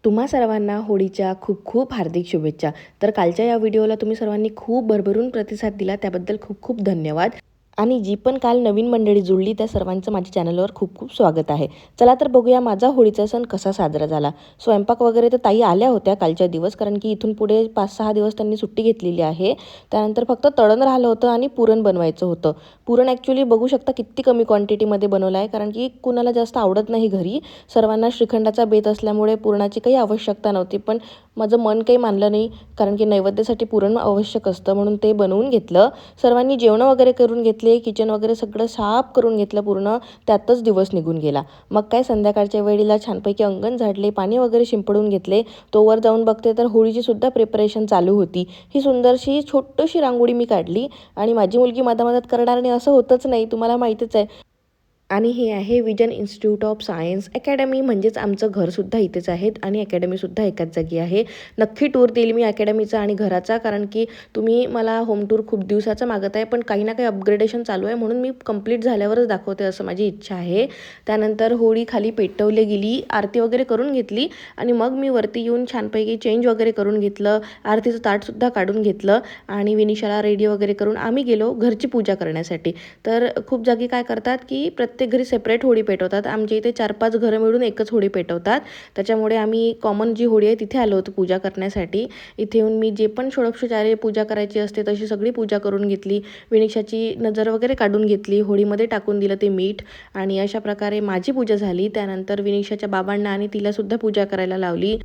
तुम्हा सर्वांना होळीच्या खूप खूप हार्दिक शुभेच्छा। तर कालच्या या व्हिडिओला तुम्ही सर्वांनी खूप भरभरून प्रतिसाद दिला, त्याबद्दल खूप खूप धन्यवाद। आणि जी पण काल नवीन मंडळी जुळली त्या सर्वांचं माझ्या चॅनलवर खूप खूप स्वागत आहे। चला तर बघूया माझा होळीचा सण कसा साजरा झाला। स्वयंपाक वगैरे तर ताई आल्या होत्या कालच्या दिवस, कारण की इथून पुढे 5-6 दिवस त्यांनी सुट्टी घेतलेली आहे। त्यानंतर फक्त तळण राहिलं होतं आणि पुरण बनवायचं होतं। पुरण ॲक्च्युअली बघू शकता किती कमी क्वांटिटीमध्ये बनवलं आहे, कारण की कुणाला जास्त आवडत नाही घरी। सर्वांना श्रीखंडाचा बेत असल्यामुळे पुरणाची काही आवश्यकता नव्हती, पण माझं मन काही मानलं नाही, कारण की नैवेद्यासाठी पुरण आवश्यक असतं म्हणून ते बनवून घेतलं। सर्वांनी जेवण वगैरे करून घेतले, किचन वगैरे सगळं साफ करून घेतलं पूर्ण, त्यातच दिवस निघून गेला। मग काय संध्याकाळच्या वेळेला छानपैकी अंगण झाडले, पाणी वगैरे शिंपडून घेतले। तोवर जाऊन बघते तर होळीची सुद्धा प्रिपरेशन चालू होती। ही सुंदरशी छोटीशी रांगोळी मी काढली आणि माझी मुलगी मदत करणार नाही असं होतच नाही, तुम्हाला माहितीच आहे। आणि हे आहे vision institute of science academy, म्हणजेच आमचं घरसुद्धा इथेच आहे आणि अकॅडमीसुद्धा एकाच जागी आहे। नक्की टूर देईल मी अकॅडमीचा आणि घराचा, कारण की तुम्ही मला होम टूर खूप दिवसाचा मागत आहे, पण काही ना काही अपग्रेडेशन चालू आहे म्हणून मी कंप्लीट झाल्यावरच दाखवते असं माझी इच्छा आहे। त्यानंतर होळी खाली पेटवली गेली, आरती वगैरे करून घेतली आणि मग मी वरती येऊन छानपैकी चेंज वगैरे करून घेतलं, आरतीचं ताटसुद्धा काढून घेतलं आणि विनिशाला रेडी वगैरे करून आम्ही गेलो घरची पूजा करण्यासाठी। तर खूप जागी काय करतात की प्रत्येक घरी सेपरेट होळी पेटवतात, आमच्या इथे 4-5 घरं मिळून एकच होळी पेटवतात। त्याच्यामुळे आम्ही कॉमन जी होळी आहे तिथे आलो होतो पूजा करण्यासाठी। इथे येऊन मी जे पण षोडशोपचारे पूजा करायची असते तशी सगळी पूजा करून घेतली, विनिशाची नजर वगैरे काढून घेतली, होळीमध्ये टाकून दिलं ते मीठ आणि अशा प्रकारे माझी पूजा झाली। त्यानंतर विनिशाच्या बाबांना आणि तिलासुद्धा पूजा करायला लावली।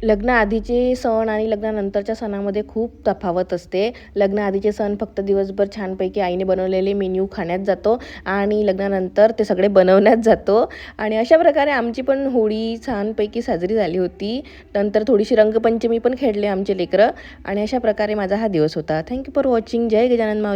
लग्नाआधीचे सण आणि लग्नानंतरच्या सणामध्ये खूप तफावत असते। लग्नाआधीचे सण फक्त दिवसभर छानपैकी आईने बनवलेले मेन्यू खाण्यात जातो आणि लग्नानंतर ते सगळे बनवण्यात जातो। आणि अशा प्रकारे आमची पण होळी छानपैकी साजरी झाली होती। नंतर थोडीशी रंगपंचमी पण खेळले आमचे लेकरं आणि अशा प्रकारे माझा हा दिवस होता। Thank you for watching. जय गजानन माऊली।